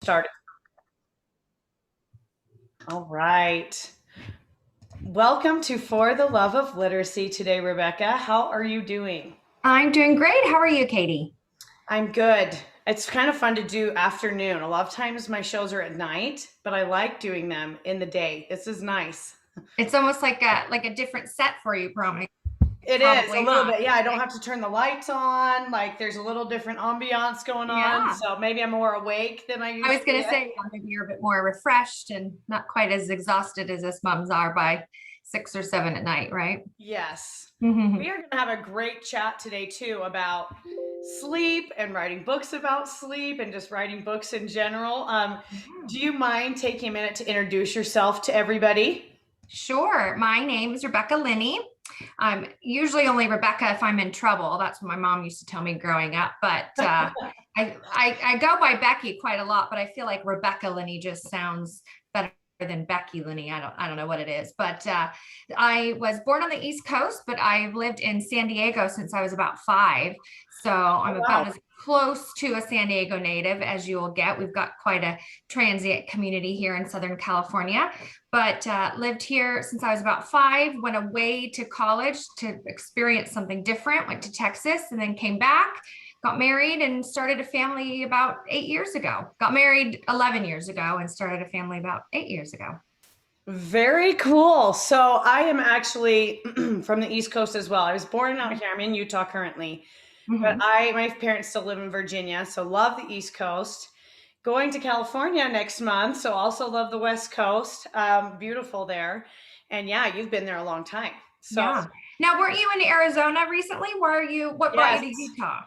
Started. All right. Welcome to For the Love of Literacy today, Rebecca. How are you doing? I'm doing great. How are you, Katie? I'm good. It's kind of fun to do afternoon. A lot of times my shows are at night, but I like doing them in the day. This is nice. It's almost like a different set for you, It is a probably, little huh? bit. Yeah, I don't have to turn the lights on. Like there's a little different ambiance going on. Yeah. So maybe I'm more awake than I I was usually gonna am. say, yeah, maybe you're a bit more refreshed and not quite as exhausted as us moms are by 6 or 7 at night, right? Yes. Mhm. We are going to have a great chat today, too, about sleep and writing books about sleep and just writing books in general. Do you mind taking a minute to introduce yourself to everybody? Sure. My name is Rebecca Linney. I'm usually only Rebecca if I'm in trouble. That's what my mom used to tell me growing up. But I go by Becky quite a lot, but I feel like Rebecca Linney just sounds better than Becky Linney. I don't know what it is. But I was born on the East Coast, but I've lived in San Diego since I was about 5. So Oh, I'm about wow. as close to a San Diego native as you will get. We've got quite a transient community here in Southern California, but lived here since I was about 5, went away to college to experience something different, went to Texas and then came back, got married and started a family about 8 years ago. Got married 11 years ago and started a family about 8 years ago. Very cool. So I am actually from the East Coast as well. I was born out here. I'm in Utah currently, but Mhm. my parents still live in Virginia, so love the East Coast. Going to California next month, so also love the West Coast. Beautiful there, and yeah, you've been there a long time. So Yeah. Now, weren't you in Arizona recently? Where are you? What brought you yes, to Utah?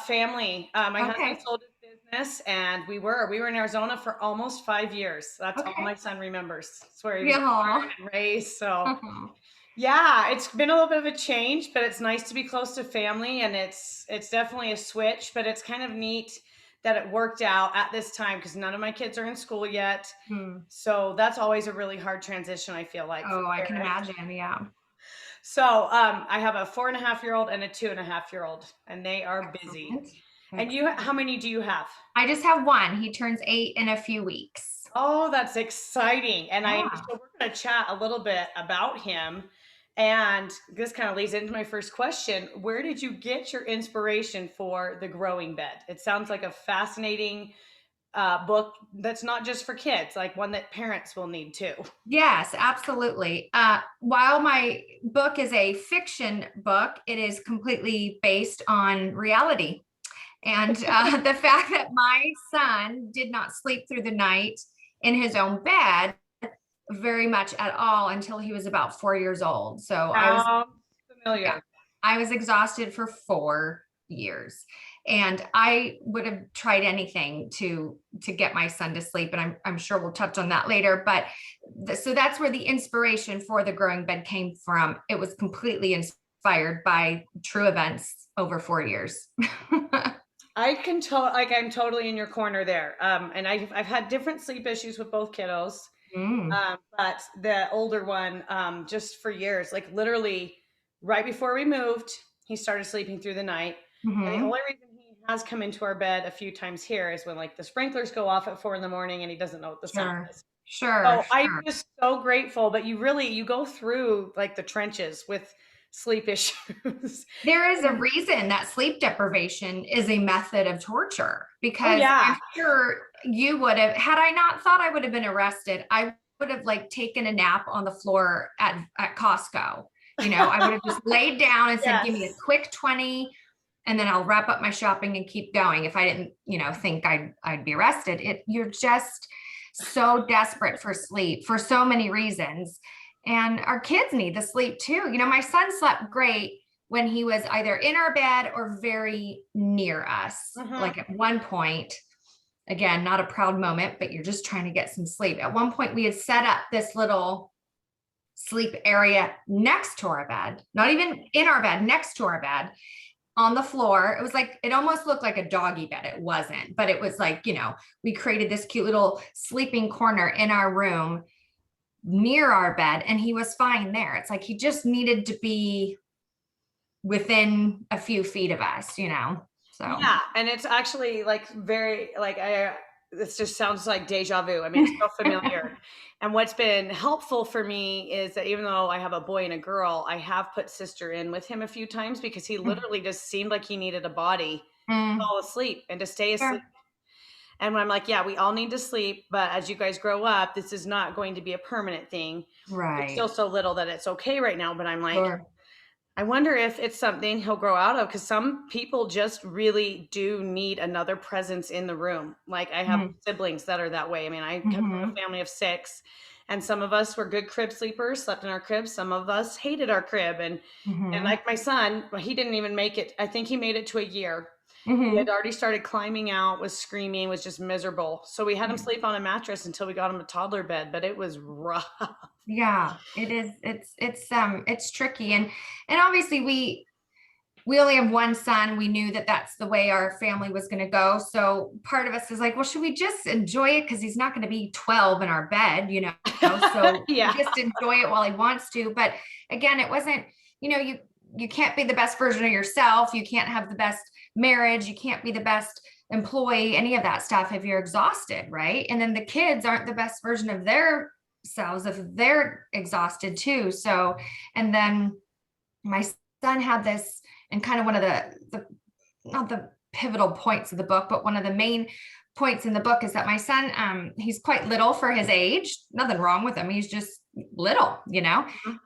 family. My husband Okay. sold his business, and we were in Arizona for almost 5 years. That's all Okay. my son remembers. It's where he was born Yeah. and raised. So yeah, it's been a little bit of a change, but it's nice to be close to family, and it's definitely a switch, but it's kind of neat that it worked out at this time because none of my kids are in school yet. Hmm. So that's always a really hard transition, I feel like, for Oh, I can parents. imagine. Yeah. So I have a 4.5-year-old and a 2.5-year-old, and they are busy. Excellent. And you, Excellent. how many do you have? I just have one. He turns 8 in a few weeks. Oh, that's exciting. And Yeah. so we're going to chat a little bit about him. And this kind of leads into my first question. Where did you get your inspiration for The Growing Bed? It sounds like a fascinating book that's not just for kids, like one that parents will need too. Yes, absolutely. While my book is a fiction book, it is completely based on reality. And the fact that my son did not sleep through the night in his own bed very much at all until he was about 4 years old. So Sounds yeah, familiar. I was exhausted for 4 years. And I would have tried anything to get my son to sleep. And I'm sure we'll touch on that later. But so that's where the inspiration for the growing bed came from. It was completely inspired by true events over 4 years. I'm totally in your corner there. And I've had different sleep issues with both kiddos. Mm. But the older one, just for years, like literally right before we moved, he started sleeping through the night. And the Hmm. only reason he has come into our bed a few times here is when like the sprinklers go off at 4 in the morning and he doesn't know what the sound Sure. is. Sure. So I'm Sure. just so grateful, but you go through like the trenches with sleep issues. There is a reason that sleep deprivation is a method of torture Oh because I'm yeah. sure you would have, had I not thought I would have been arrested, I would have like taken a nap on the floor at Costco. I would have just laid down and said, give me a Yes. quick 20 and then I'll wrap up my shopping and keep going if I didn't, think I'd be arrested. You're just so desperate for sleep for so many reasons. And our kids need the sleep too. My son slept great when he was either in our bed or very near us. Hmm. Like at one point, again, not a proud moment, but you're just trying to get some sleep. At one point, we had set up this little sleep area next to our bed, not even in our bed, next to our bed on the floor. It was like, it almost looked like a doggy bed. It wasn't, but it was like, we created this cute little sleeping corner in our room near our bed, and he was fine there. It's like he just needed to be within a few feet of us. So Yeah, and it's actually like very like this just sounds like deja vu. I mean, it's so familiar. And what's been helpful for me is that even though I have a boy and a girl, I have put sister in with him a few times because he literally just seemed like he needed a body to Mm, fall asleep and to stay asleep. sure. And when I'm like, yeah, we all need to sleep, but as you guys grow up, this is not going to be a permanent thing. You're still Right. so little that it's okay right now. But I'm like, Sure. I wonder if it's something he'll grow out of because some people just really do need another presence in the room. Like I have Mm, siblings that are that way. I mean, I come from a mhm, family of six, and some of us were good crib sleepers, slept in our cribs. Some of us hated our crib, and mhm, like my son, well, he didn't even make it. I think he made it to a year. He had mhm. already started climbing out, was screaming, was just miserable. So we had him Yeah. sleep on a mattress until we got him a toddler bed, but it was rough. Yeah, it is. It's tricky. And obviously we only have one son. We knew that that's the way our family was going to go. So part of us is like, well, should we just enjoy it? Because he's not going to be 12 in our bed, you know? So Yeah. just enjoy it while he wants to. But again, it wasn't, you can't be the best version of yourself. You can't have the best marriage. You can't be the best employee, any of that stuff if you're exhausted, right? And then the kids aren't the best version of their selves if they're exhausted too. So, and then my son had this, and kind of one of the not the pivotal points of the book, but one of the main points in the book is that my son, he's quite little for his age. Nothing wrong with him. He's just little,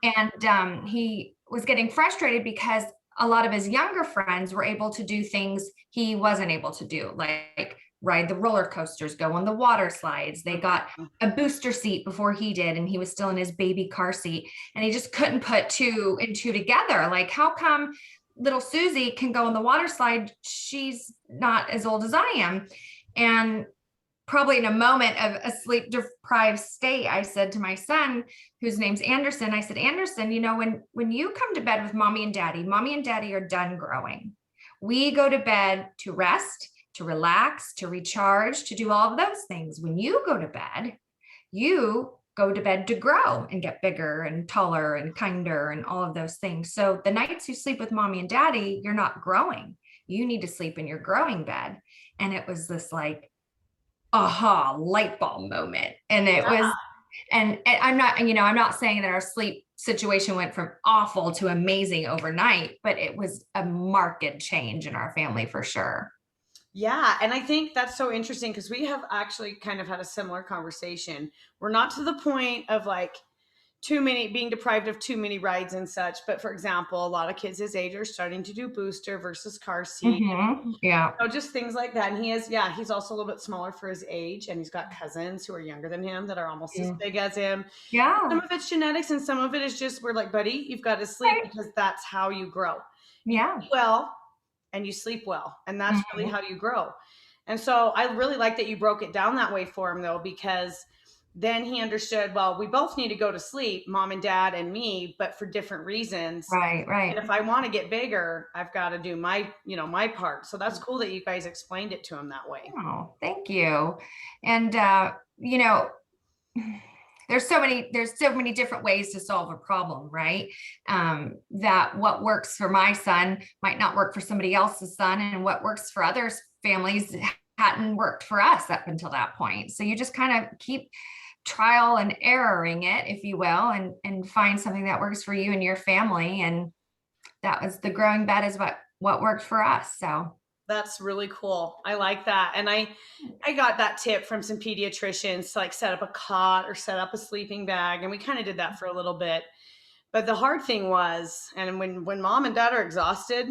and he was getting frustrated because a lot of his younger friends were able to do things he wasn't able to do, like ride the roller coasters, go on the water slides. They got a booster seat before he did, and he was still in his baby car seat. And he just couldn't put two and two together. Like, how come little Susie can go on the water slide? She's not as old as I am. And probably in a moment of a sleep deprived state, I said to my son, whose name's Anderson, I said, Anderson, when you come to bed with mommy and daddy are done growing. We go to bed to rest, to relax, to recharge, to do all of those things. When you go to bed, you go to bed to grow and get bigger and taller and kinder and all of those things. So the nights you sleep with mommy and daddy, you're not growing. You need to sleep in your growing bed. And it was this like, aha, light bulb moment. And it was, and I'm not saying that our sleep situation went from awful to amazing overnight, but it was a marked change in our family for sure. Yeah, and I think that's so interesting because we have actually kind of had a similar conversation. We're not to the point of like too many being deprived of too many rides and such, but for example, a lot of kids his age are starting to do booster versus car seat, Yeah. just things like that. And he's also a little bit smaller for his age, and he's got cousins who are younger than him that are almost as Yeah. big as him. Some Yeah. of it's genetics, and some of it is just we're like, buddy, you've got to sleep Right. because that's how you grow. You Yeah. eat well and you sleep well, and that's really Mhm. how you grow. And so I really like that you broke it down that way for him, though, because then he understood, well, we both need to go to sleep, mom and dad and me, but for different reasons. Right. And Right. if I want to get bigger, I've got to do my part. So that's cool that you guys explained it to him that way. Oh, thank you. And there's so many different ways to solve a problem, right? That what works for my son might not work for somebody else's son, and what works for others families hadn't worked for us up until that point. So you just kind of keep trial and erroring it, if you will, and find something that works for you and your family. And that was the growing bed is what worked for us. So That's really cool. I like that. And I got that tip from some pediatricians to like set up a cot or set up a sleeping bag, and we kind of did that for a little bit. But the hard thing was, and when mom and dad are exhausted,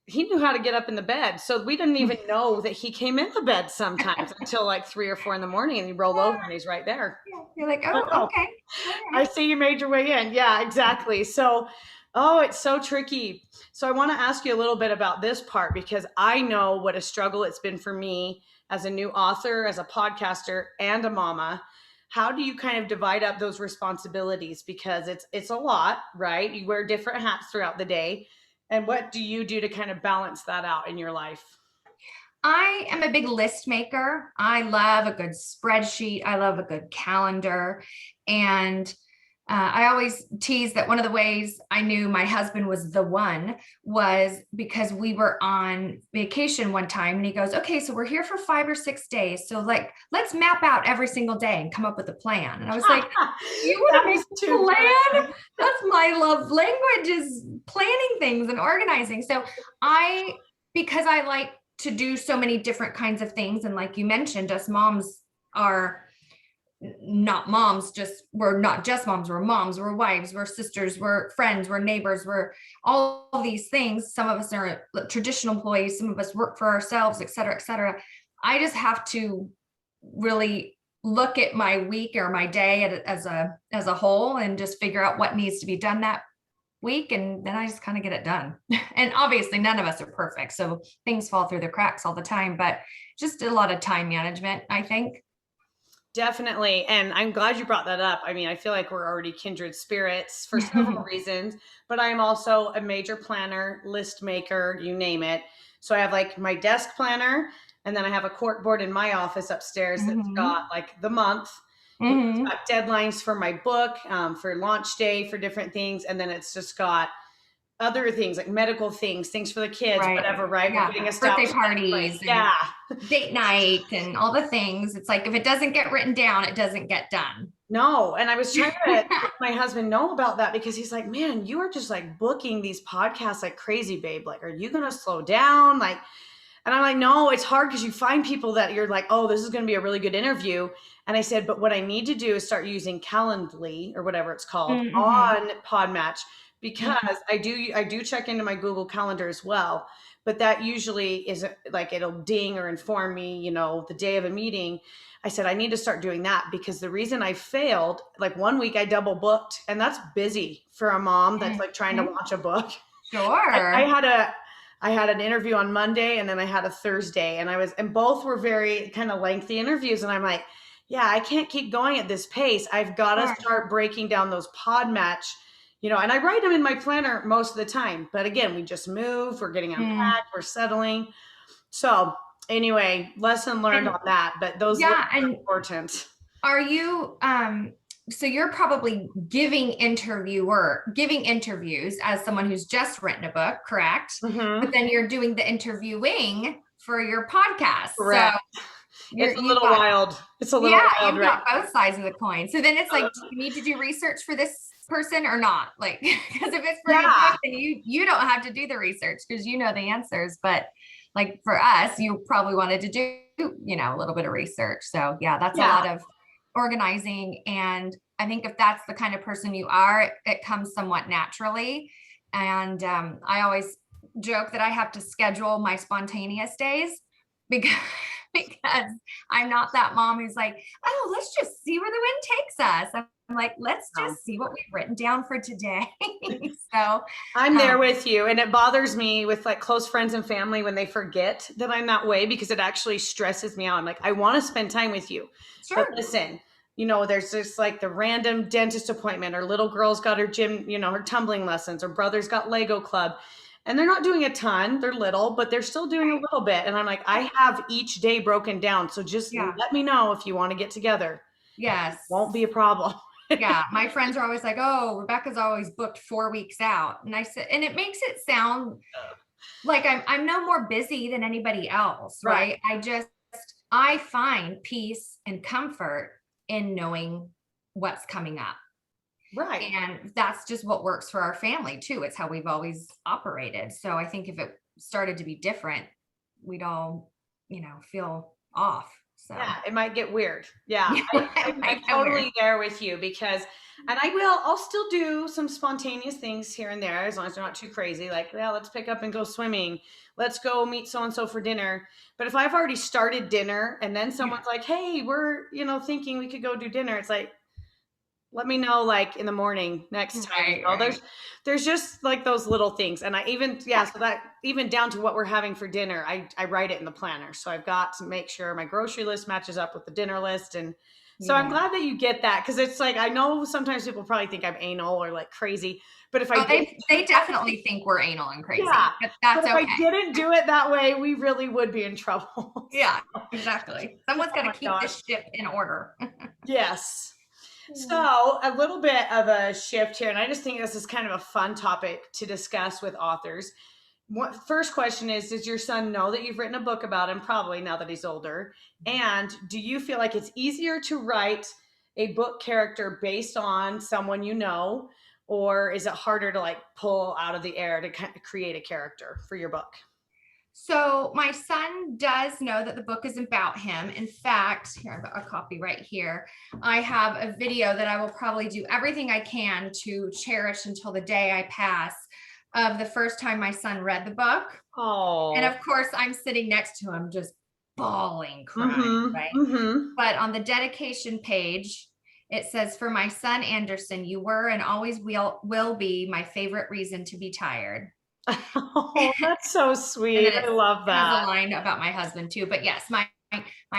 he knew how to get up in the bed. So we didn't even know that he came in the bed sometimes until like 3 or 4 in the morning, and he rolled over and he's right there. you're like, Like, oh, oh, okay. All I right. see you made your way in. Yeah, exactly. So, oh, it's so tricky. So, I want to ask you a little bit about this part because I know what a struggle it's been for me as a new author, as a podcaster, and a mama. How do you kind of divide up those responsibilities? Because it's a lot, right? You wear different hats throughout the day. And what do you do to kind of balance that out in your life? I am a big list maker. I love a good spreadsheet. I love a good calendar. And I always tease that one of the ways I knew my husband was the one was because we were on vacation one time and he goes, okay, so we're here for 5 or 6 days. So like, let's map out every single day and come up with a plan. And I was like, you want to That make is too a plan? funny. That's my love language, is planning things and organizing. So because I like to do so many different kinds of things. And like you mentioned, us moms are not moms, we're not just moms, we're moms, we're wives, we're sisters, we're friends, we're neighbors, we're all of these things. Some of us are traditional employees, some of us work for ourselves, et cetera, et cetera. I just have to really look at my week or my day as a whole and just figure out what needs to be done that week, and then I just kind of get it done. And obviously none of us are perfect, so things fall through the cracks all the time, but just a lot of time management, I think. Definitely. And I'm glad you brought that up. I mean, I feel like we're already kindred spirits for several reasons, but I'm also a major planner, list maker, you name it. So I have like my desk planner, and then I have a cork board in my office upstairs that's got Hmm. like the month. It's Hmm. got deadlines for my book, for launch day, for different things. And then it's just got other things like medical things, things for the kids, Right. whatever, right? We're Yeah. getting Birthday established in that place. parties and Yeah. date night and all the things. It's like if it doesn't get written down, it doesn't get done. No, and I was trying to let my husband know about that because he's like, "Man, you are just like booking these podcasts like crazy, babe. Like, are you gonna slow down?" Like, and I'm like, "No, it's hard because you find people that you're like, oh, this is gonna be a really good interview." And I said, "But what I need to do is start using Calendly or whatever it's called Mm-hmm. on Podmatch Mm-hmm. because I do check into my Google Calendar as well, but that usually is like it'll ding or inform me, the day of a meeting." I said, I need to start doing that because the reason I failed, like one week I double booked, and that's busy for a mom that's like trying to Mm-hmm. launch a book. I Sure. had an interview on Monday and then I had a Thursday, and both were very kind of lengthy interviews. And I'm like, yeah, I can't keep going at this pace. I've got to Sure. start breaking down those pod match, and I write them in my planner most of the time. But again, we just move, we're getting Mm. unpacked, we're settling. So anyway, lesson learned And on that, but those lists yeah, are and important. are you so you're probably giving interviews as someone who's just written a book, correct? But Hmm. then you're doing the interviewing for your podcast. So Correct. It's a you've little got, wild. It's a little yeah, wild, you've right? got both sides of the coin. So then it's like, do you need to do research for this person or not? Like, because if it's for your book, Yeah. then you don't have to do the research because you know the answers. But like for us, you probably wanted to do, a little bit of research. So yeah, that's a Yeah. lot of organizing. And I think if that's the kind of person you are, it comes somewhat naturally. And I always joke that I have to schedule my spontaneous days because because I'm not that mom who's like, oh, let's just see where the wind takes us. I'm like, let's No. just see what we've written down for today. So, I'm there um, with you. And it bothers me with like close friends and family when they forget that I'm that way because it actually stresses me out. I'm like, I want to spend time with you. But sure. listen, there's just like the random dentist appointment, or little girl's got her gym, her tumbling lessons, or brother's got Lego club. And they're not doing a ton. They're little, but they're still doing a Right. little bit. And I'm like, I have each day broken down. So just Yeah. let me know if you want to get together. Yes. Won't be a problem. Yeah. My friends are always like, oh, Rebecca's always booked 4 weeks out. And I said, and it makes it sound like I'm no more busy than anybody else, Right. right? I find peace and comfort in knowing what's coming up. Right. And that's just what works for our family too. It's how we've always operated. So I think if it started to be different, we'd all, feel off. Yeah, So it might get weird. Yeah, yeah, it I'm might get weird. totally there with you because, and I'll still do some spontaneous things here and there as long as they're not too crazy. Like, well, let's pick up and go swimming. Let's go meet so and so for dinner. But if I've already started dinner and then Yeah. someone's like, hey, we're, thinking we could go do dinner, it's like, let me know like in the morning next time. Right, There's right. just like those little things. And I even, yeah, Yeah. so that even down to what we're having for dinner, I write it in the planner. So I've got to make sure my grocery list matches up with the dinner list. And so I'm Yeah. glad that you get that, because it's like I know sometimes people probably think I'm anal or like crazy, but if I Oh, didn't they definitely think we're anal and yeah, crazy, but but that's if I okay. didn't do it that way, we really would be in trouble. Yeah, exactly. Someone's Oh got to my keep gosh. this ship in order. Yes. So, a little bit of a shift here, and I just think this is kind of a fun topic to discuss with authors. First question is, does your son know that you've written a book about him? Probably, now that he's older. And do you feel like it's easier to write a book character based on someone you know, or is it harder to like pull out of the air to kind of create a character for your book? So my son does know that the book is about him. In fact, here I've got a copy right here. I have a video that I will probably do everything I can to cherish until the day I pass, of the first time my son read the book. And Oh. of course, I'm sitting next to him just bawling, crying, Mm-hmm. right? Mm-hmm. But on the dedication page, it says, "For my son Anderson, you were and always will be my favorite reason to be tired." Oh, that's so And sweet. then I love it has a that. line about my husband too. But yes, my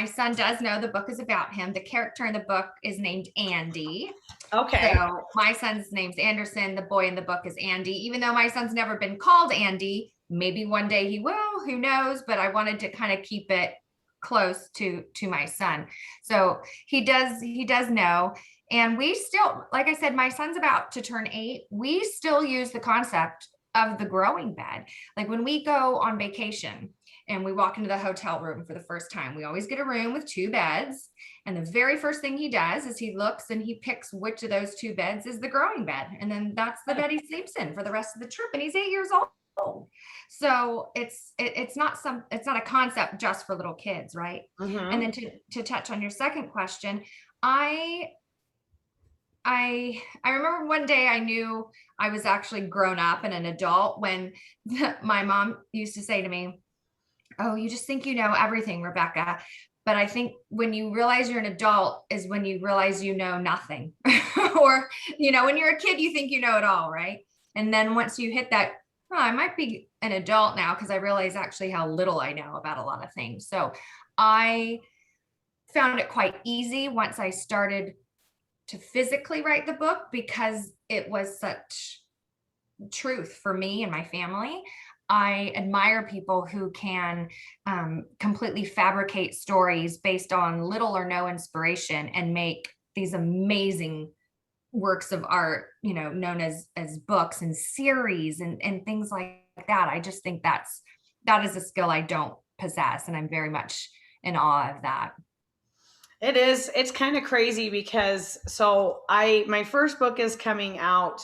son does know the book is about him. The character in the book is named Andy. Okay. So my son's name's Anderson. The boy in the book is Andy. Even though my son's never been called Andy, maybe one day he will, who knows? But I wanted to kind of keep it close to my son. So he does know. And we still, like I said, my son's about to turn 8. We still use the concept of the growing bed. Like when we go on vacation and we walk into the hotel room for the first time, we always get a room with 2 beds. And the very first thing he does is he looks and he picks which of those 2 beds is the growing bed. And then that's the bed he sleeps in for the rest of the trip. And he's 8 years old. So it's not a concept just for little kids, right? And Mm-hmm. then to touch on your second question, I I remember one day I knew I was actually grown up and an adult when my mom used to say to me, "Oh, you just think you know everything, Rebecca." But I think when you realize you're an adult is when you realize you know nothing. Or, when you're a kid, you think you know it all, right? And then once you hit that, oh, I might be an adult now because I realize actually how little I know about a lot of things. So I found it quite easy once I started to physically write the book because it was such truth for me and my family. I admire people who can completely fabricate stories based on little or no inspiration and make these amazing works of art, known as books and series and things like that. I just think that is a skill I don't possess, and I'm very much in awe of that. It is. It's kind of crazy because my first book is coming out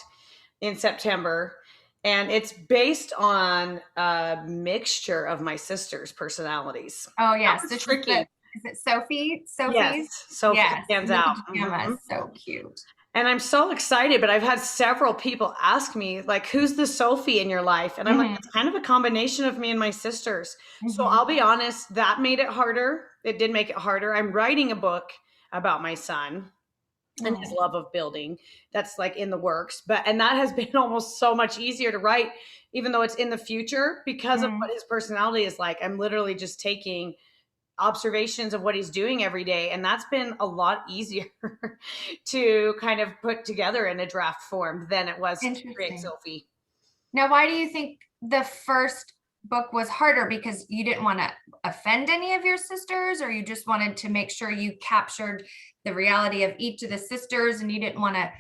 in September, and it's based on a mixture of my sister's personalities. Oh That yes, was this is tricky. is it Sophie? Yes, Sophie's? Sophie Yes, stands in the out. pajamas. So cute. And I'm so excited, but I've had several people ask me, like, who's the Sophie in your life? And I'm like, it's Hmm. kind of a combination of me and my sisters. So I'll Hmm. be honest, that made it harder. It did make it harder. I'm writing a book about my son and his Oh. love of building. That's like in the works. And that has been almost so much easier to write, even though it's in the future, because of what Mm. his personality is like. I'm literally just taking observations of what he's doing every day, and that's been a lot easier to kind of put together in a draft form than it was to create Interesting. Sophie. Now, why do you think the first book was harder? Because you didn't want to offend any of your sisters, or you just wanted to make sure you captured the reality of each of the sisters and you didn't want to?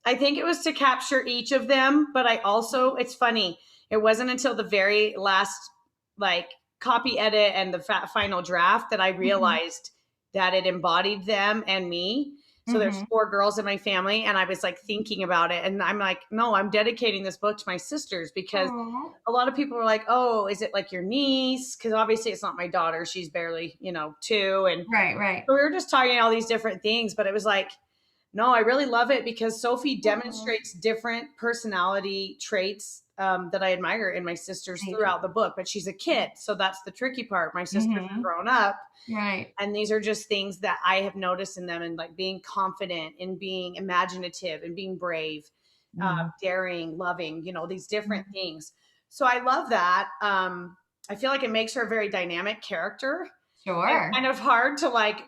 I think it was to capture each of them, but I also, it's funny, it wasn't until the very last like copy edit and the final draft that I Hmm. realized that it embodied them and me. So there's Hmm. 4 girls in my family, and I was like thinking about it, and I'm like, no, I'm dedicating this book to my sisters because Oh, a lot of people were like, oh, is it like your niece? Because obviously it's not my daughter; she's barely 2, and right, right. so we were just talking all these different things, but it was like, no, I really love it because Sophie Oh, demonstrates different personality traits that I admire in my sisters me throughout the too. book. But she's a kid, so that's the tricky part. My sisters are Hmm. grown up, Right. and these are just things that I have noticed in them, and like being confident, and being imaginative, and being brave, Mm. daring, loving. These different Mhm. things. So I love that. I feel like it makes her a very dynamic character, and Sure. kind of hard to like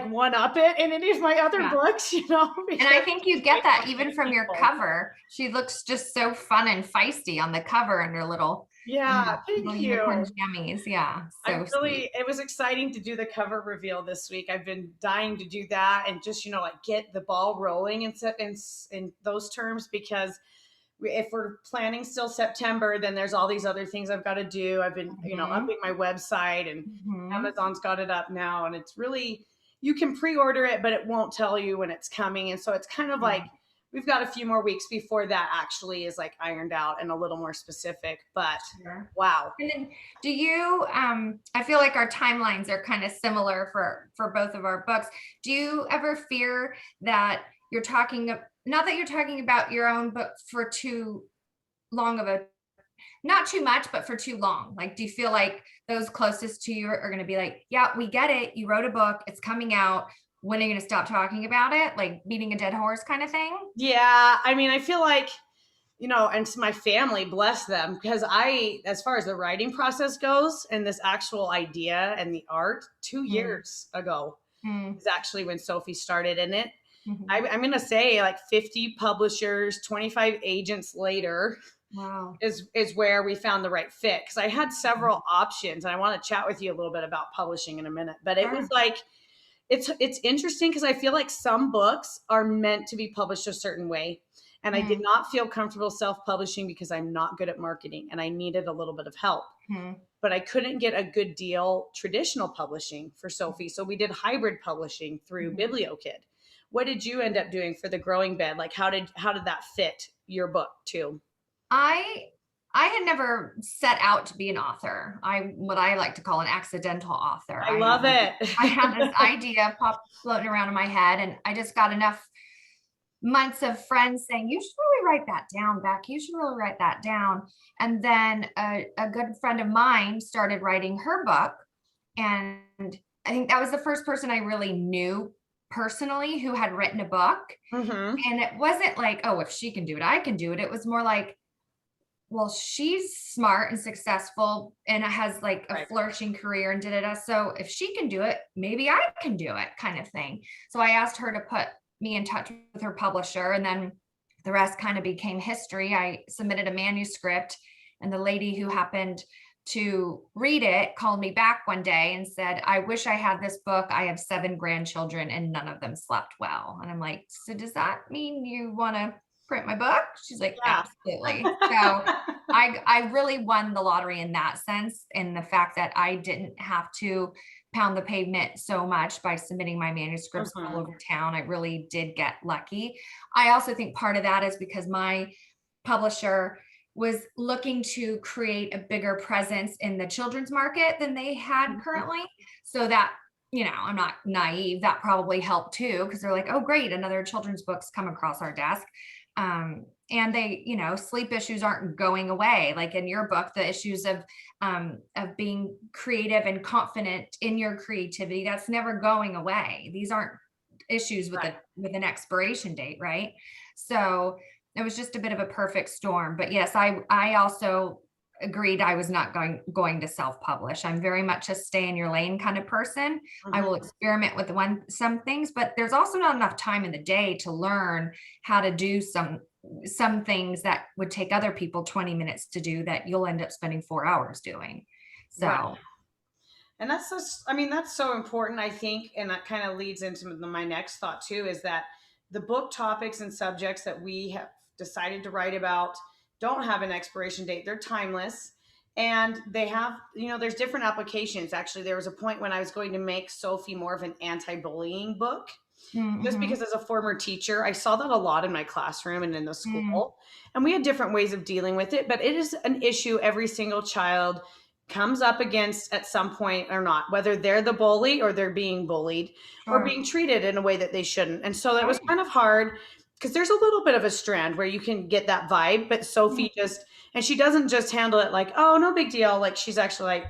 one up it in any of my other Yeah. books, And because I think you she's get based that on even many from your people. cover. She looks just so fun and feisty on the cover and her little. Yeah, Mm, thank little unicorn you. jammies. Yeah, so sweet. It was exciting to do the cover reveal this week. I've been dying to do that and just, like get the ball rolling in those terms, because if we're planning still September, then there's all these other things I've got to do. I've been, Mhm, upping my website, and mhm, Amazon's got it up now, and it's really, you can pre-order it, but it won't tell you when it's coming. And so it's kind of like right, we've got a few more weeks before that actually is like ironed out and a little more specific. But sure. wow. And then do you I feel like our timelines are kind of similar for both of our books. Do you ever fear that you're talking not that you're talking about your own book for too long of a not too much, but for too long? Like, do you feel like those closest to you are going to be like, yeah, we get it. You wrote a book, it's coming out. When are you going to stop talking about it? Like beating a dead horse kind of thing? Yeah, I mean, I feel like, and it's my family, bless them, because as far as the writing process goes and this actual idea and the art, 2 Mm, years ago mm, is actually when Sophie started in it. mhm. I'm going to say like 50 publishers, 25 agents later Wow. is where we found the right fit. Cause I had Mhm. several options, and I want to chat with you a little bit about publishing in a minute, but it was Sure. like, it's interesting because I feel like some books are meant to be published a certain way. And I did Mm, not feel comfortable self-publishing because I'm not good at marketing and I needed a little bit of help. mm, But I couldn't get a good deal traditional publishing for Sophie. So we did hybrid publishing through mhm. BiblioKid. What did you end up doing for the growing bed? Like how did that fit your book too? I I had never set out to be an author. I what I like to call an accidental author. I love I had this it. idea pop floating around in my head, and I just got enough months of friends saying, "You should really write that down, Beck. You should really write that down." And then a good friend of mine started writing her book, and I think that was the first person I really knew personally who had written a book. Hmm. And it wasn't like, oh, if she can do it, I can do it. It was more like, well, she's smart and successful and has like a Right. flourishing career and da da da. So if she can do it, maybe I can do it, kind of thing. So I asked her to put me in touch with her publisher, and then the rest kind of became history. I submitted a manuscript, and the lady who happened to read it called me back one day and said, "I wish I had this book. I have 7 grandchildren and none of them slept well." And I'm like, "So does that mean you want to print my book?" She's like, Yeah. "Absolutely." So I really won the lottery in that sense, in the fact that I didn't have to pound the pavement so much by submitting my manuscripts all Hmm. over town. I really did get lucky. I also think part of that is because my publisher was looking to create a bigger presence in the children's market than they had currently. So that, I'm not naive, that probably helped too, because they're like, oh, great, another children's book's come across our desk. And they, sleep issues aren't going away. Like in your book, the issues of being creative and confident in your creativity, that's never going away. These aren't issues with Right. an expiration date, right? So it was just a bit of a perfect storm. But yes, I also agreed I was not going to self-publish. I'm very much a stay in your lane kind of person. I will Hmm. experiment with some things, but there's also not enough time in the day to learn how to do some things that would take other people 20 minutes to do that you'll end up spending 4 hours doing. Right. So, And that's just, I mean, that's so important, I think. And that kind of leads into my next thought, too, is that the book topics and subjects that we have decided to write about don't have an expiration date. They're timeless. And they have, there's different applications. Actually, there was a point when I was going to make Sophie more of an anti bullying book, just mm-hmm, because as a former teacher, I saw that a lot in my classroom and in the mm, school. And we had different ways of dealing with it, but it is an issue every single child comes up against at some point or not, whether they're the bully or they're being bullied or sure. being treated in a way that they shouldn't. And so that was Right. kind of hard because there's a little bit of a strand where you can get that vibe, but Mm, Sophie just, and she doesn't just handle it like, oh, no big deal. Like she's actually like,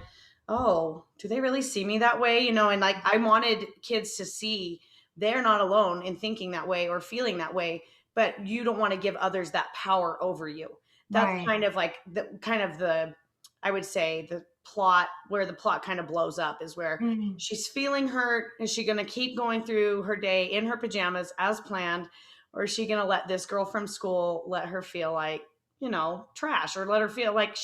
oh, do they really see me that way? And like I wanted kids to see they're not alone in thinking that way or feeling that way, but you don't want to give others that power over you. That's right. kind of like the I would say the plot, where the plot kind of blows up, is where Mm, she's feeling hurt. Is she going to keep going through her day in her pajamas as planned, or is she going to let this girl from school let her feel like trash, or let her feel like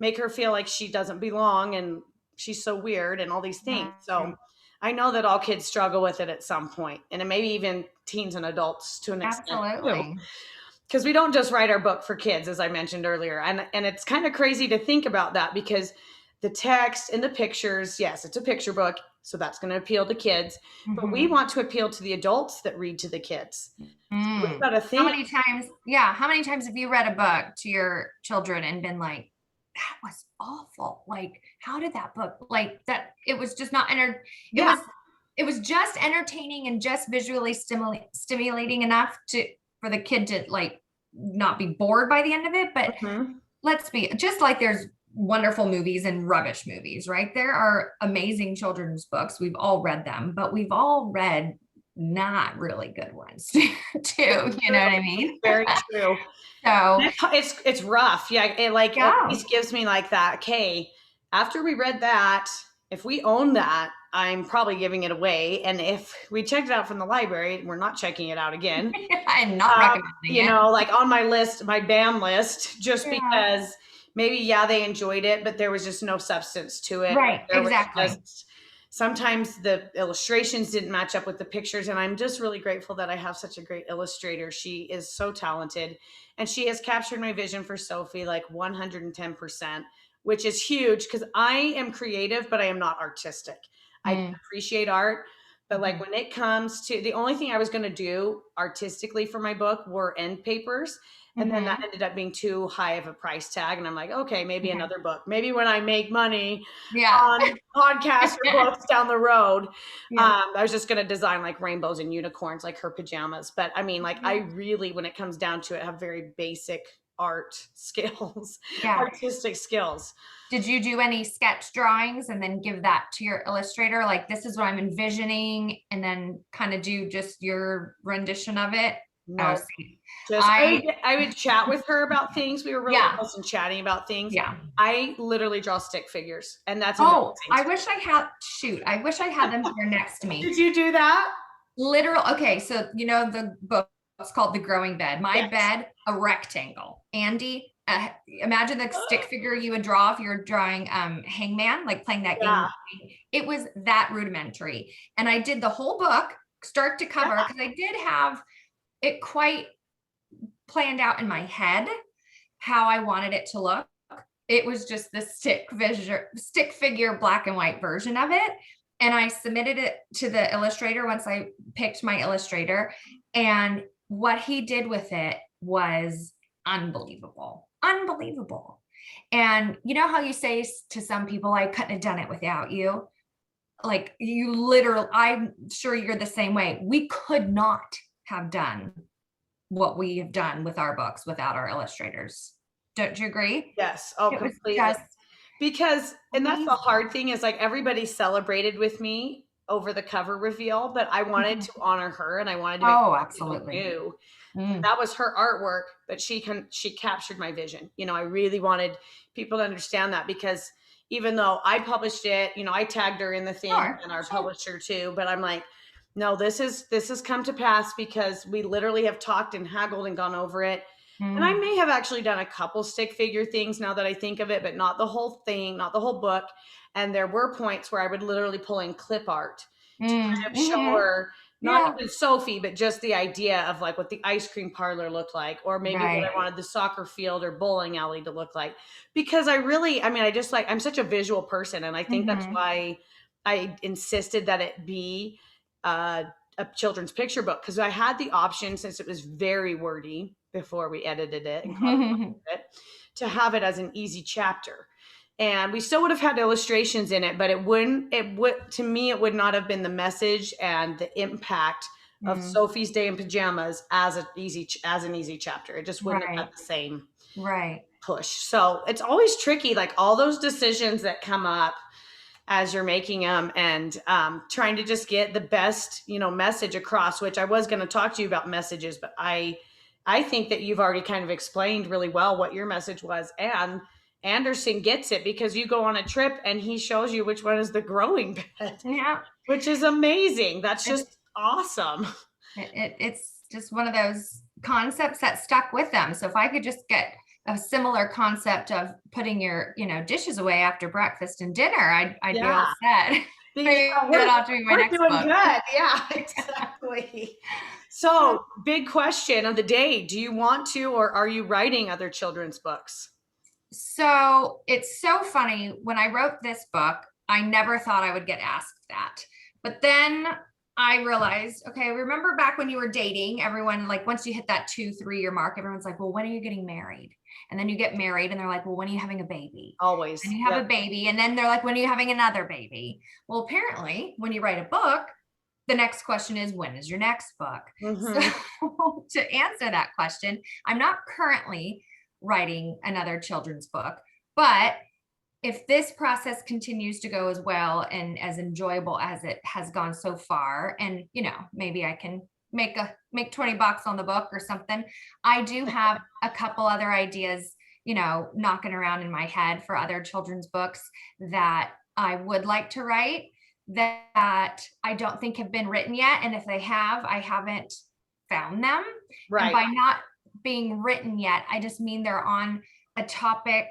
make her feel like she doesn't belong and she's so weird and all these things. So Right. I know that all kids struggle with it at some point, and maybe even teens and adults to an extent too. Absolutely. Because we don't just write our book for kids, as I mentioned earlier. And it's kind of crazy to think about that, because the text and the pictures, yes, it's a picture book, so that's going to appeal to kids, but we Mhm. want to appeal to the adults that read to the kids. So we've Mm. got to How think. many times, yeah, how many times have you read a book to your children and been like, that was awful. Like, how did that book, like that, it was just not it Yeah. was it was just entertaining and just visually stimulating enough for the kid to like not be bored by the end of it. But Mhm. let's be just like there's wonderful movies and rubbish movies, right? There are amazing children's books. We've all read them, but we've all read not really good ones too. It's You know what true. I It's mean? very true. So It's rough. Yeah, it like at yeah. least gives me like that. Okay, after we read that, if we own that, I'm probably giving it away. And if we checked it out from the library, we're not checking it out again. I'm not recommending it. Like on my list, my ban list, just Yeah. because maybe, yeah, they enjoyed it, but there was just no substance to it. Right, There was exactly. just sometimes the illustrations didn't match up with the pictures. And I'm just really grateful that I have such a great illustrator. She is so talented, and she has captured my vision for Sophie like 110%, which is huge because I am creative, but I am not artistic. I can Mm. appreciate art, but like Mhm. when it comes to the only thing I was going to do artistically for my book were end papers. And then that Mhm. ended up being too high of a price tag. And I'm like, okay, maybe Mhm. another book. Maybe when I make money Yeah. on podcasts or books down the road, Yeah. I was just going to design like rainbows and unicorns, like her pajamas. But I mean, like, I really, when it comes down to it, have very basic art skills, Yeah. artistic skills. Did you do any sketch drawings and then give that to your illustrator? Like, this is what I'm envisioning, and then kind of do just your rendition of it? Oh, No, see, just I, I would chat with her about things. We were really yeah, close in chatting about things. yeah. I literally draw stick figures, and that's Oh, embarrassing I to wish I had, shoot, I wish I had them here next to me. me. Did you do that? Literal, okay, so you know the book, it's called The Growing Bed. My Yes. bed, a rectangle. Andy, imagine the stick figure you would draw if you're drawing Hangman, like playing that Yeah. game. It was that rudimentary. And I did the whole book, start to cover, Yeah. because I did have it quite planned out in my head how I wanted it to look. It was just the stick figure black and white version of it. And I submitted it to the illustrator once I picked my illustrator. And what he did with it was unbelievable. Unbelievable. And you know how you say to some people, I couldn't have done it without you? Like, you literally, I'm sure you're the same way. We could not have done what we have done with our books without our illustrators. Don't you agree? Yes. Oh, It was completely. just Because, and that's the amazing. hard thing, is like everybody celebrated with me over the cover reveal, but I wanted Mhm. to honor her, and I wanted to make Oh, sure people absolutely. knew Mm. that was her artwork, but she captured my vision. I really wanted people to understand that, because even though I published it, I tagged her in the thing, Sure, and our sure. publisher too, but I'm like, no, this has come to pass because we literally have talked and haggled and gone over it. And I Mm. may have actually done a couple stick figure things now that I think of it, but not the whole thing, not the whole book. And there were points where I would literally pull in clip art to Mm. kind of show Mhm. her, not Yeah. even Sophie, but just the idea of like what the ice cream parlor looked like, or maybe what Right. I wanted the soccer field or bowling alley to look like. Because I just like, I'm such a visual person. And I think that's Mhm. why I insisted that it be uh, a children's picture book, because I had the option, since it was very wordy before we edited it and copyrighted it, to have it as an easy chapter. And we still would have had illustrations in it, but it would, to me, it would not have been the message and the impact of Mm. Sophie's Day in Pajamas as an easy chapter. It just wouldn't have had Right. the same Right. push. So it's always tricky, like all those decisions that come up as you're making them, and trying to just get the best message across, which I was going to talk to you about messages, but I think that you've already kind of explained really well what your message was. And Anderson gets it, because you go on a trip and he shows you which one is the growing bed, Yeah. which is amazing. That's It's just awesome. it's just one of those concepts that stuck with them. So if I could just get a similar concept of putting your, dishes away after breakfast and dinner, I'd be all Yeah. set. Yeah, Maybe that ought to be my we're next doing book. good. Yeah, exactly. So, big question of the day. Do you want to, or are you writing other children's books? So it's so funny. When I wrote this book, I never thought I would get asked that. But then I realized, okay, remember back when you were dating, everyone, like once you hit that 2, 3 year mark, everyone's like, well, when are you getting married? And then you get married and they're like, well, when are you having a baby? Always. And you have Yep. a baby. And then they're like, when are you having another baby? Well, apparently, when you write a book, the next question is, when is your next book? So Mm-hmm. to answer that question, I'm not currently writing another children's book, but if this process continues to go as well and as enjoyable as it has gone so far, and maybe I can make $20 on the book or something, I do have a couple other ideas, knocking around in my head for other children's books that I would like to write that I don't think have been written yet. And if they have, I haven't found them. And Right. by not being written yet, I just mean they're on a topic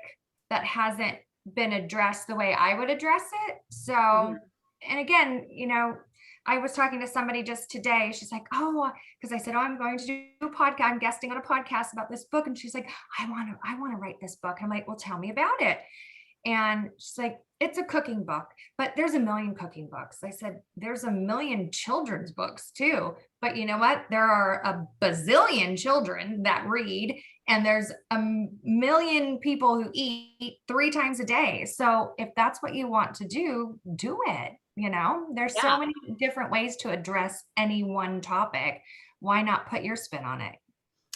that hasn't been addressed the way I would address it. Mhm. So, and again, I was talking to somebody just today. She's like, oh, because I said, oh, I'm going to do a podcast. I'm guesting on a podcast about this book. And she's like, I want to write this book. I'm like, well, tell me about it. And she's like, it's a cooking book, but there's a million cooking books. I said, there's a million children's books too. But you know what? There are a bazillion children that read, and there's a million people who eat 3 times a day. So if that's what you want to do, do it. There's Yeah. so many different ways to address any one topic. Why not put your spin on it?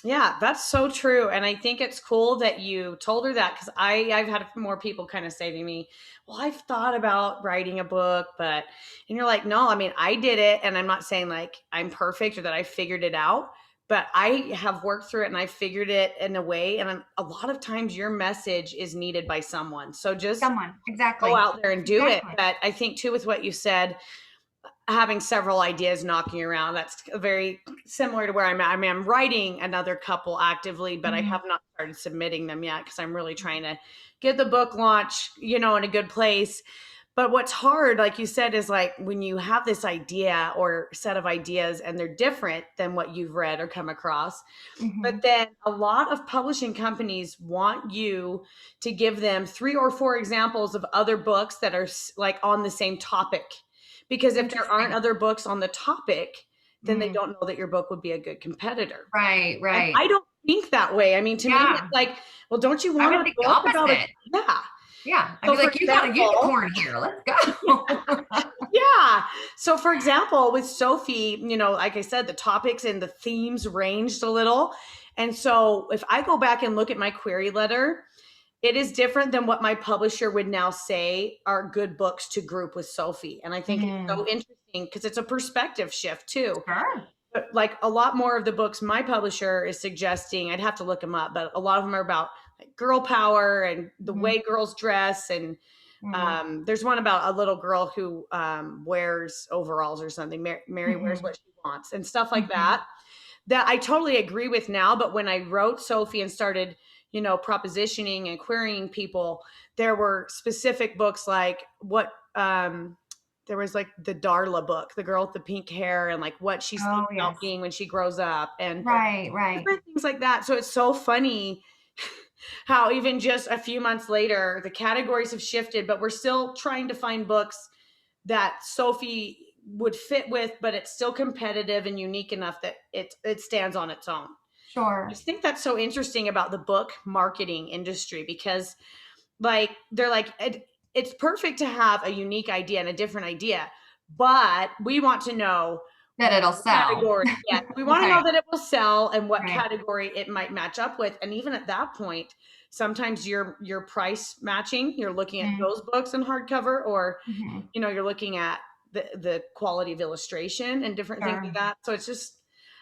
Yeah, that's so true. And I think it's cool that you told her that, because I've had more people kind of say to me, well, I've thought about writing a book, but, and you're like, no, I mean, I did it. And I'm not saying like I'm perfect or that I figured it out, but I have worked through it and I figured it in a way. And a lot of times your message is needed by someone. So just Someone, go exactly. out there and do it. Exactly. But I think too, with what you said, having several ideas knocking around, that's very similar to where I'm at. I mean, I'm writing another couple actively, but I Mhm. have not started submitting them yet because I'm really trying to get the book launch, in a good place. But what's hard, like you said, is like when you have this idea or set of ideas and they're different than what you've read or come across. But Mhm. then a lot of publishing companies want you to give them 3 or 4 examples of other books that are like on the same topic. Because if there aren't Interesting. other books on the topic, then they Mm. don't know that your book would be a good competitor. Right, And right. I don't think that way. I mean, to me, it's Yeah. like, well, don't you I want would a think the book about a, opposite. yeah. Yeah. I'd So be for like, you got a example, unicorn here. Let's go. yeah. So for example, with Sophie, like I said, the topics and the themes ranged a little. And so if I go back and look at my query letter, it is different than what my publisher would now say are good books to group with Sophie. And I think it's so Mm, interesting because it's a perspective shift too. sure. But like a lot more of the books my publisher is suggesting, I'd have to look them up, but a lot of them are about like girl power and the Mhm, way girls dress. And mm, there's one about a little girl who wears overalls or something. Mary wears mhm, what she wants and stuff like mhm. that. That I totally agree with now. But when I wrote Sophie and started, propositioning and querying people, there were specific books like what there was like the Darla book, the girl with the pink hair, and like what she's Oh, thinking about yes. being when she grows up, and Right, right. different things like that. So it's so funny how even just a few months later, the categories have shifted, but we're still trying to find books that Sophie would fit with, but it's still competitive and unique enough that it stands on its own. I Sure. just think that's so interesting about the book marketing industry because like they're like it's perfect to have a unique idea and a different idea, but we want to know That it'll what sell. category. Yeah, we want to know Right, that it will sell and what right. category it might match up with. And even at that point, sometimes your price matching, you're looking at Mm, those books in hardcover, or mhm. you're looking at the quality of illustration and different things like Sure. that. So it's just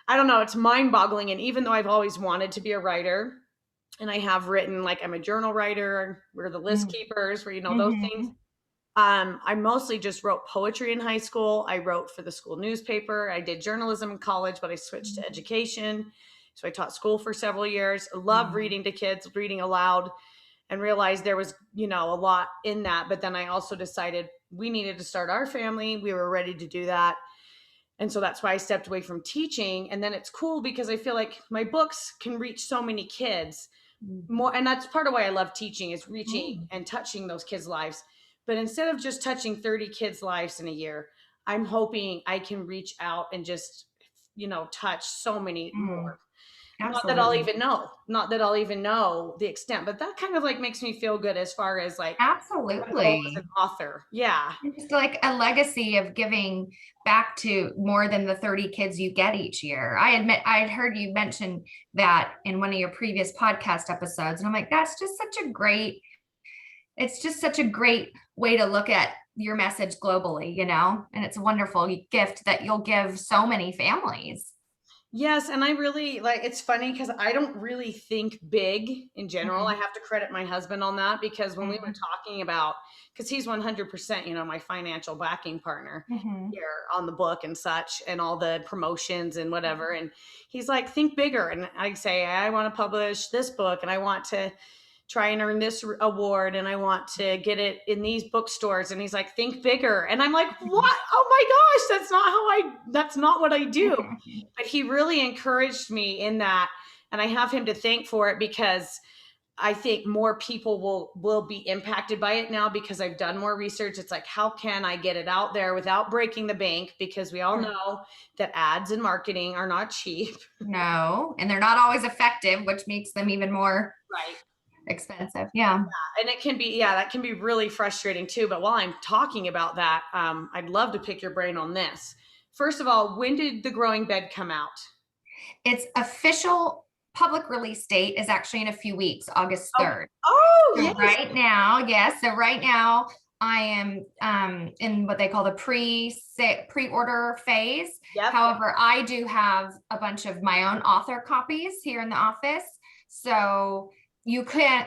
I don't know, it's mind-boggling. And even though I've always wanted to be a writer, and I have written, like I'm a journal writer, we're the list Mm, keepers, where those things. mhm, I mostly just wrote poetry in high school. I wrote for the school newspaper. I did journalism in college, but I switched to mhm. education. So I taught school for several years, loved Mhm. reading to kids, reading aloud, and realized there was, a lot in that. But then I also decided we needed to start our family. We were ready to do that. And so that's why I stepped away from teaching. And then it's cool because I feel like my books can reach so many kids more. And that's part of why I love teaching, is reaching Mhm. and touching those kids' lives. But instead of just touching 30 kids' lives in a year, I'm hoping I can reach out and just, touch so many Mhm. more. Absolutely. Not that I'll even know the extent, but that kind of like makes me feel good as far as like a goal as an Absolutely. author. Yeah. It's like a legacy of giving back to more than the 30 kids you get each year. I admit I had heard you mention that in one of your previous podcast episodes. And I'm like, that's just such a great, it's just such a great way to look at your message globally, and it's a wonderful gift that you'll give so many families. Yes, and I really like, it's funny because I don't really think big in general. I Mhm. have to credit my husband on that, because when we were Mhm. talking about, because he's 100%, my financial backing partner Mhm. here on the book and such, and all the promotions and whatever. And he's like, think bigger. And I say, I want to publish this book, and I want to try and earn this award, and I want to get it in these bookstores. And he's like, think bigger. And I'm like, Mhm. what? Oh my gosh, that's not what I do. But he really encouraged me in that. And I have him to thank for it, because I think more people will be impacted by it now, because I've done more research. It's like, how can I get it out there without breaking the bank? Because we all Sure. know that ads and marketing are not cheap. No, and they're not always effective, which makes them even more Right. expensive. Yeah. And it can be, yeah, that can be really frustrating too. But while I'm talking about that, I'd love to pick your brain on this. First of all, when did The Growing Bed come out? Its official public release date is actually in a few weeks, August Oh, 3rd. oh So yes. right now, yes. So right now I am in what they call the pre-order phase. Yep. However, I do have a bunch of my own author copies here in the office. So you can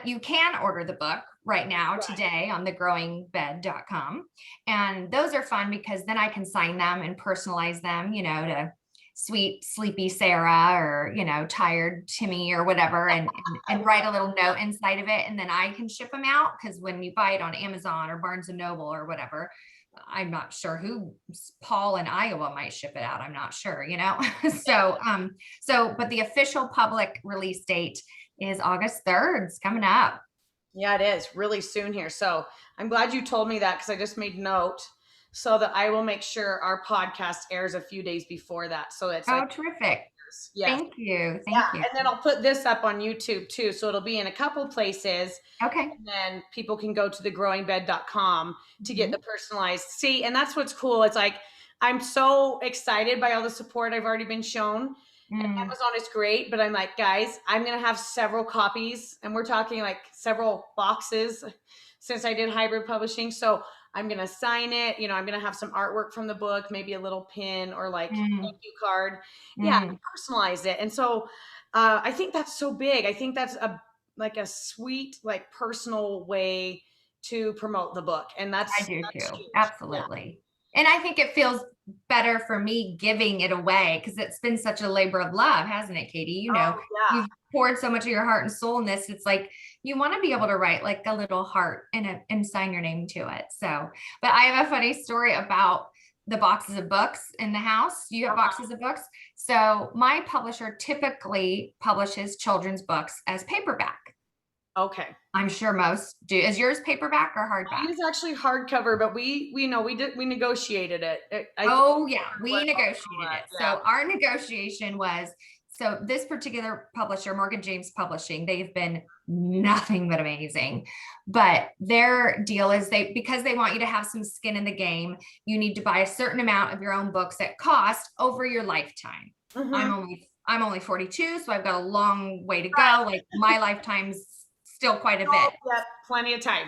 order the book right now Right. today on thegrowingbed.com. And those are fun because then I can sign them and personalize them, to sweet sleepy Sarah, or tired Timmy, or whatever, and write a little note inside of it, and then I can ship them out, because when you buy it on Amazon or Barnes and Noble or whatever, I'm not sure who, Paul in Iowa might ship it out, I'm not sure. So but the official public release date is August 3rd. It's coming up. Yeah, it is really soon here. So I'm glad you told me that, because I just made note, so that I will make sure our podcast airs a few days before that. So it's like, Oh, terrific. yes. Thank you. Yeah. Thank you. And then I'll put this up on YouTube too. So it'll be in a couple places. Okay. And then people can go to thegrowingbed.com to get the Mhm. personalized. See, and that's what's cool. It's like, I'm so excited by all the support I've already been shown. And Mm, Amazon is great, but I'm like, guys, I'm going to have several copies, and we're talking like several boxes, since I did hybrid publishing. So I'm going to sign it. I'm going to have some artwork from the book, maybe a little pin or like mm, thank you card. Yeah, mm. personalize it. And so I think that's so big. I think that's a sweet, like personal way to promote the book. And I do that's too. huge. Yeah. Absolutely. And I think it feels better for me giving it away, because it's been such a labor of love, hasn't it, Katie? Oh, yeah. You've poured so much of your heart and soul in this. It's like you want to be able to write like a little heart and sign your name to it. So, but I have a funny story about the boxes of books in the house. You have Uh-huh. boxes of books. So my publisher typically publishes children's books as paperback. Okay. I'm sure most do. Is yours paperback or hardback? Mine is actually hardcover, but we negotiated it. I think Oh yeah, what we negotiated it. yeah. So our negotiation was, so this particular publisher, Morgan James Publishing, they've been nothing but amazing. But their deal is, because they want you to have some skin in the game, you need to buy a certain amount of your own books at cost over your lifetime. Mm-hmm. I'm only 42, so I've got a long way to go. Like my lifetime's still quite a Oh, bit. yeah, plenty of time.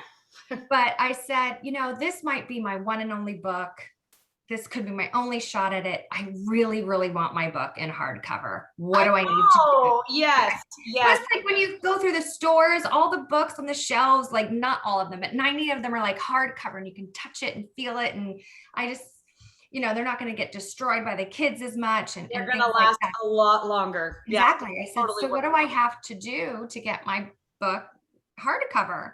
But I said, this might be my one and only book. This could be my only shot at it. I really, really want my book in hardcover. What I do I need to do? know. Yes. Yes. Plus, like when you go through the stores, all the books on the shelves, like not all of them, but 90 of them are like hardcover, and you can touch it and feel it. And I just, they're not going to get destroyed by the kids as much They're and gonna things like last that. a lot longer. Yeah, Exactly. I said, totally so what what do I have to do to get my book hardcover?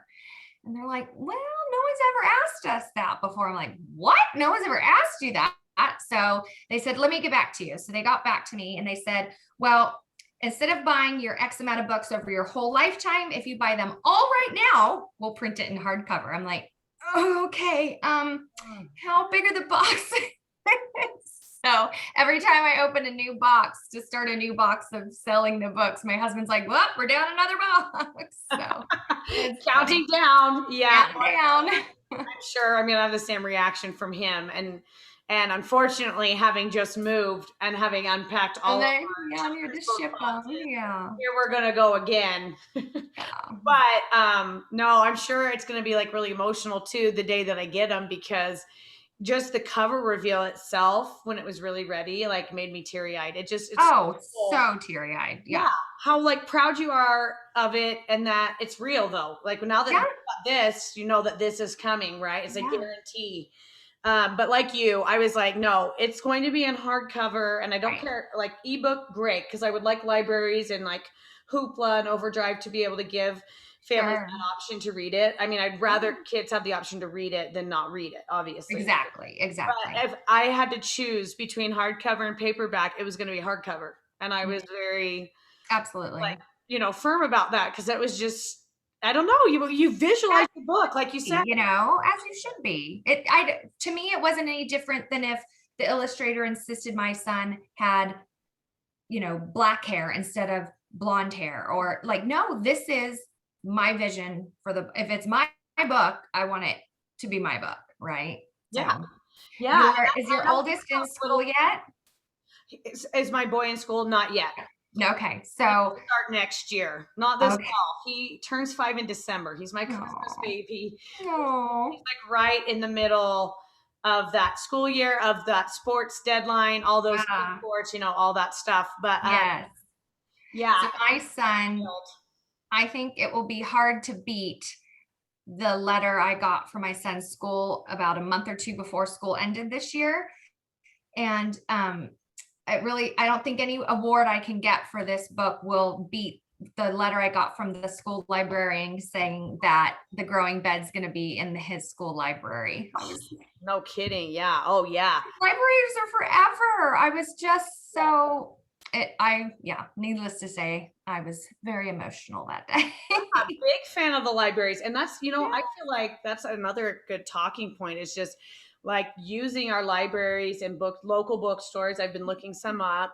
And they're like, well, no one's ever asked us that before. I'm like, what? No one's ever asked you that. So they said, let me get back to you. So they got back to me and they said, well, instead of buying your X amount of books over your whole lifetime, if you buy them all right now, we'll print it in hardcover. I'm like, oh, okay. How big are the boxes? So every time I open a new box to start a new box of selling the books, my husband's like, well, we're down another box. So it's counting down. Yeah, down. I'm sure. I mean, I have the same reaction from him, and unfortunately, having just moved and having unpacked all And of then, our yeah, and you're to children's book ship them. boxes, Yeah. here we're gonna go again. Yeah. But no, I'm sure it's gonna be like really emotional too the day that I get them, because just the cover reveal itself when it was really ready, like made me teary eyed. It's Oh, cool. so teary eyed. Yeah, Yeah. how like proud you are of it, and that it's real though. Like now that you Yeah. got this, you know that this is coming, right? It's a Yeah. guarantee. But like you, I was like, no, it's going to be in hardcover, and I don't Right. care. Like ebook, great, because I would like libraries and like Hoopla and Overdrive to be able to give families Sure. that option to read it. I mean, I'd rather Yeah. kids have the option to read it than not read it, obviously. Exactly. But Exactly. if I had to choose between hardcover and paperback, it was going to be hardcover, and I was Mhm. very like, Absolutely. firm about that, because that was just, I don't know, you visualize the book like you said. As you should be. To me, it wasn't any different than if the illustrator insisted my son had, black hair instead of blonde hair, or like, no, this is my vision if it's my book, I want it to be my book, right? Yeah, So yeah. is I your know oldest in those little, school yet? is my boy in school? Not yet. No. Okay. He will So, start next year, not this okay. fall. He turns 5 in December. He's my Christmas Oh, baby. He's no. like right in the middle of that school year, of that sports deadline, all those big Yeah. sports, all that stuff. But Yes. yeah, So my son, I think it will be hard to beat the letter I got from my son's school about a month or two before school ended this year. And I don't think any award I can get for this book will beat the letter I got from the school librarian saying that the growing bed's going to be in his school library. no kidding. Yeah. Oh yeah. Libraries are forever. I was just so needless to say, I was very emotional that day. A big fan of the libraries. And that's, Yeah. I feel like that's another good talking point, is just like using our libraries and local bookstores. I've been looking some up.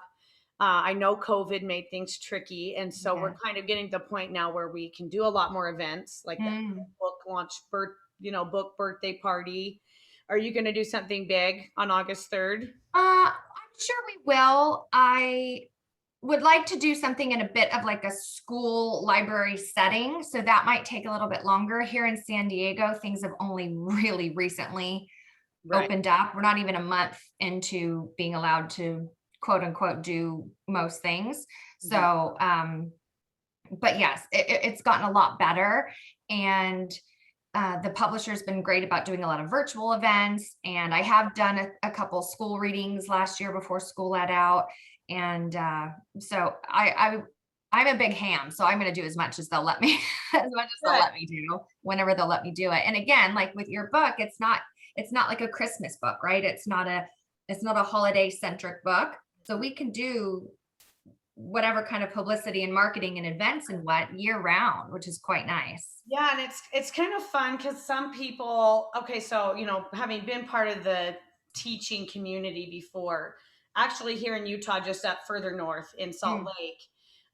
I know COVID made things tricky. And so we're Yeah. kind of getting to the point now where we can do a lot more events like the Mm. book launch, book birthday party. Are you going to do something big on August 3rd? I'm sure we will. I would like to do something in a bit of like a school library setting. So that might take a little bit longer. Here in San Diego, things have only really recently Right. opened up. We're not even a month into being allowed to quote unquote do most things. So, but yes, it's gotten a lot better. And the publisher's been great about doing a lot of virtual events. And I have done a couple school readings last year before school let out. And so I'm a big ham, so I'm going to do as much as they'll let me, as much as they'll Good. let me do whenever they'll let me do it. And again, like with your book, it's not like a Christmas book, right? It's not a holiday centric book. So we can do whatever kind of publicity and marketing and events and what year round, which is quite nice. Yeah, and it's kind of fun because some people, okay, so having been part of the teaching community before, actually here in Utah, just up further north in Salt Mm. Lake,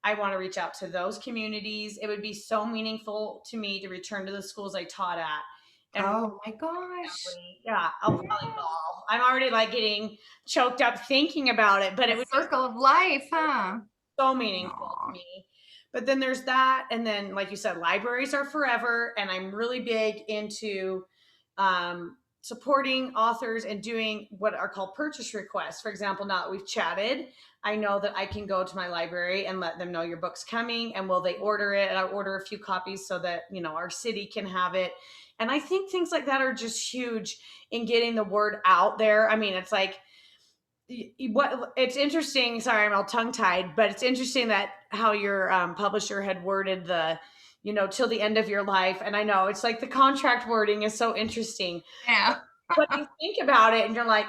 I want to reach out to those communities. It would be so meaningful to me to return to the schools I taught at. And Oh my gosh. yeah, I'll probably bawl. I'm already like getting choked up thinking about it, but A it would be circle of life, huh? so meaningful to Aw. me. But then there's that, and then like you said, libraries are forever, and I'm really big into supporting authors and doing what are called purchase requests. For example, now that we've chatted, I know that I can go to my library and let them know your book's coming, and will they order it? And I'll order a few copies so that, our city can have it. And I think things like that are just huge in getting the word out there. I mean, it's like, what it's interesting. Sorry, I'm all tongue tied, but it's interesting that how your publisher had worded the, till the end of your life. And I know it's like the contract wording is so interesting. Yeah. But you think about it and you're like,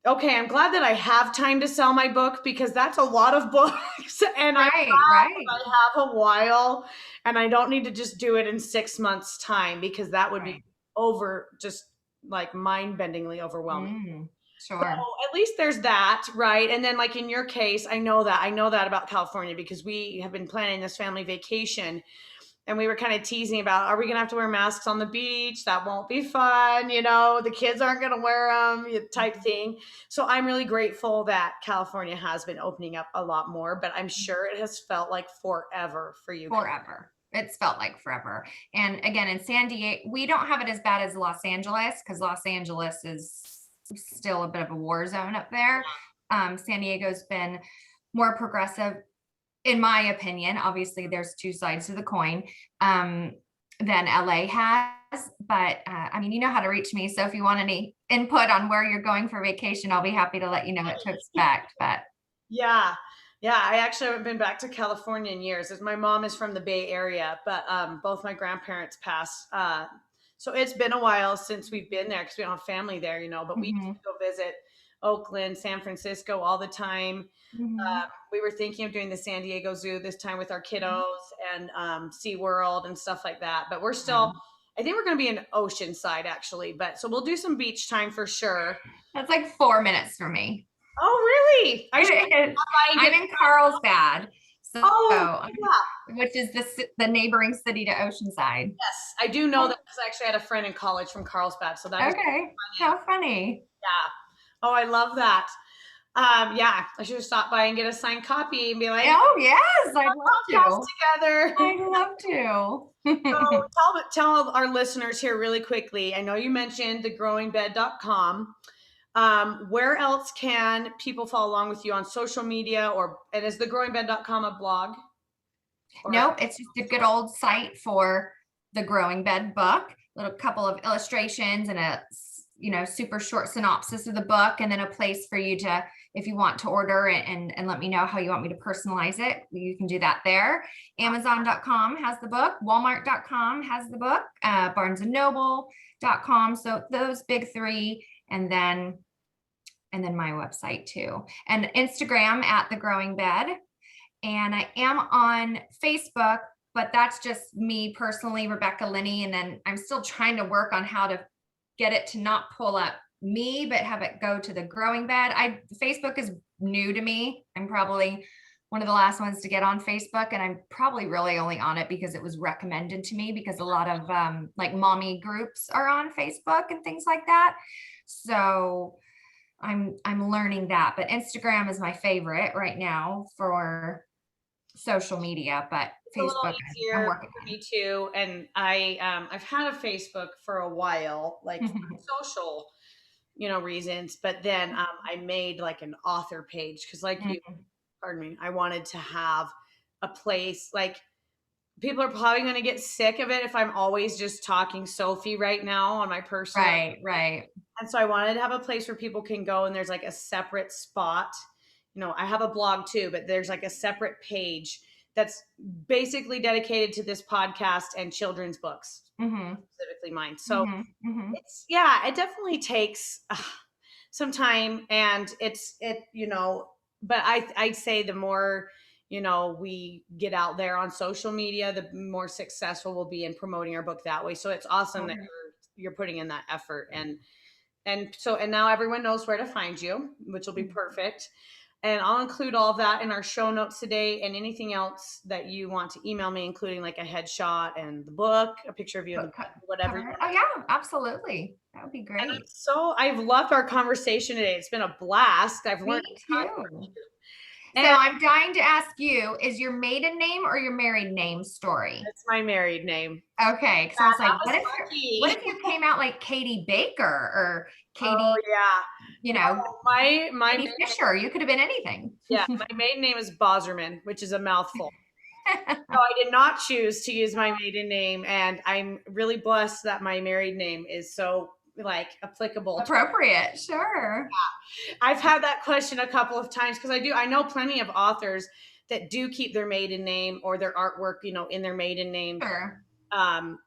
okay, I'm glad that I have time to sell my book, because that's a lot of books. And I'm Right, glad right, that I have a while and I don't need to just do it in 6 months' time, because that would right. be over, just like mind bendingly overwhelming. So Sure. at least there's that, right? And then, like in your case, I know that about California, because we have been planning this family vacation, and we were kind of teasing about, are we going to have to wear masks on the beach? That won't be fun. The kids aren't going to wear them, type thing. So I'm really grateful that California has been opening up a lot more, but I'm sure it has felt like forever for you. Forever. It's felt like forever. And again, in San Diego, we don't have it as bad as Los Angeles, because Los Angeles is still a bit of a war zone up there. San Diego's been more progressive, in my opinion. Obviously, there's two sides to the coin, than LA has. But I mean, you know how to reach me. So if you want any input on where you're going for vacation, I'll be happy to let you know what to expect. But Yeah. Yeah, I actually haven't been back to California in years. As my mom is from the Bay Area, but both my grandparents passed. So it's been a while since we've been there, because we don't have family there, but we used mhm, to go visit Oakland, San Francisco all the time. mhm, We were thinking of doing the San Diego Zoo this time with our mhm. kiddos, and SeaWorld and stuff like that. But we're Yeah. still, I think we're going to be in Oceanside actually. But so we'll do some beach time for sure. That's like 4 minutes for me. Oh, really? I should It is. try and I'm get. in Carlsbad, so Oh, yeah. which is the neighboring city to Oceanside. Yes, I do know that, because I actually had a friend in college from Carlsbad, so that is Okay, funny. how funny. Yeah. Oh, I love that. Yeah, I should have stopped by and get a signed copy and be like, Oh yes, I'd love podcast to. together. I'd love So to. tell our listeners here really quickly. I know you mentioned thegrowingbed.com. Where else can people follow along with you on social media, and is thegrowingbed.com a blog? Nope, it's just a good old site for the Growing Bed book. Little couple of illustrations and a super short synopsis of the book, and then a place for you to, if you want to order it and let me know how you want me to personalize it, you can do that there. Amazon.com has the book. Walmart.com has the book. BarnesandNoble.com. So those big three, and then my website too, and Instagram at The Growing Bed. And I am on Facebook, but that's just me personally, Rebecca Linney. And then I'm still trying to work on how to get it to not pull up me, but have it go to The Growing Bed. Facebook is new to me. I'm probably one of the last ones to get on Facebook, and I'm probably really only on it because it was recommended to me, because a lot of like mommy groups are on Facebook and things like that. So I'm learning that, but Instagram is my favorite right now for social media, but It's a little Facebook, I'm easier working for me too. And I've had a Facebook for a while, like for on. social, reasons. But then I made like an author page, because, like you, pardon me, I wanted to have a place, like, people are probably going to get sick of it if I'm always just talking Sophie right now on my personal. Right, right. And so I wanted to have a place where people can go, and there's like a separate spot. I have a blog too, but there's like a separate page that's basically dedicated to this podcast and children's books, Mm-hmm, specifically mine. So mm-hmm, mm-hmm. it definitely takes some time, and but I'd say the more, we get out there on social media, the more successful we'll be in promoting our book that way. So it's awesome that Okay. you're putting in that effort. And now everyone knows where to find you, which will be perfect. And I'll include all of that in our show notes today, and anything else that you want to email me, including like a headshot and the book, a picture of you in the Book book, whatever you cover. want. Oh yeah, absolutely. That would be And great. I've loved our conversation today. It's been a blast. I've learned Me a ton. too. So And I'm dying to ask you, is your maiden name or your married name story? that's my married name. Okay, because I Yeah, was like, that was what lucky. if you came out like Katie Baker or Oh Katie, yeah. you No, know, my Katie Fisher? You could have been anything. yeah, my maiden name is Boserman, which is a mouthful. So I did not choose to use my maiden name, and I'm really blessed that my married name is so like applicable. Appropriate, sure. I've had that question a couple of times because I know plenty of authors that do keep their maiden name or their artwork, in their maiden name, Sure.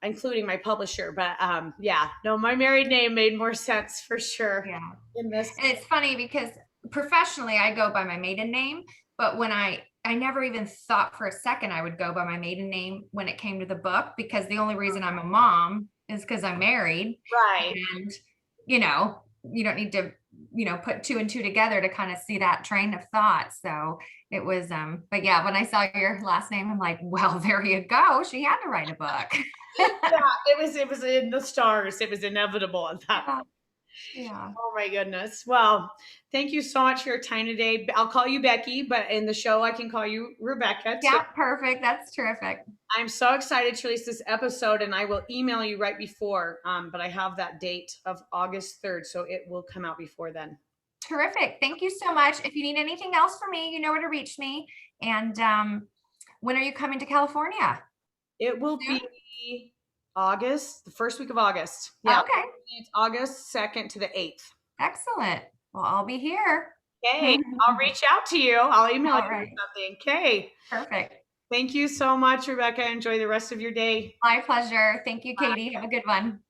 including my publisher. But yeah, no, my married name made more sense for sure Yeah. in this. And it's funny because professionally I go by my maiden name, but when I never even thought for a second I would go by my maiden name when it came to the book, because the only reason I'm a mom is because I'm married. Right. And you don't need to, put two and two together to kind of see that train of thought. So it was but yeah, when I saw your last name, I'm like, well, there you go. She had to write a book. Yeah, it was in the stars. It was inevitable at that. Yeah. Yeah. Oh my goodness. Well, thank you so much for your time today. I'll call you Becky, but in the show I can call you Rebecca too. Yeah, perfect. That's terrific. I'm so excited to release this episode, and I will email you right before. But I have that date of August 3rd, so it will come out before then. Terrific. Thank you so much. If you need anything else from me, you know where to reach me. And when are you coming to California? It will Soon? be August, the first week of August. Yeah, Okay. it's August 2nd to the 8th. Excellent. Well, I'll be here. Okay, I'll reach out to you. I'll email All you right. something. Okay. Perfect. Thank you so much, Rebecca. Enjoy the rest of your day. My pleasure. Thank you, Katie. Have a good one.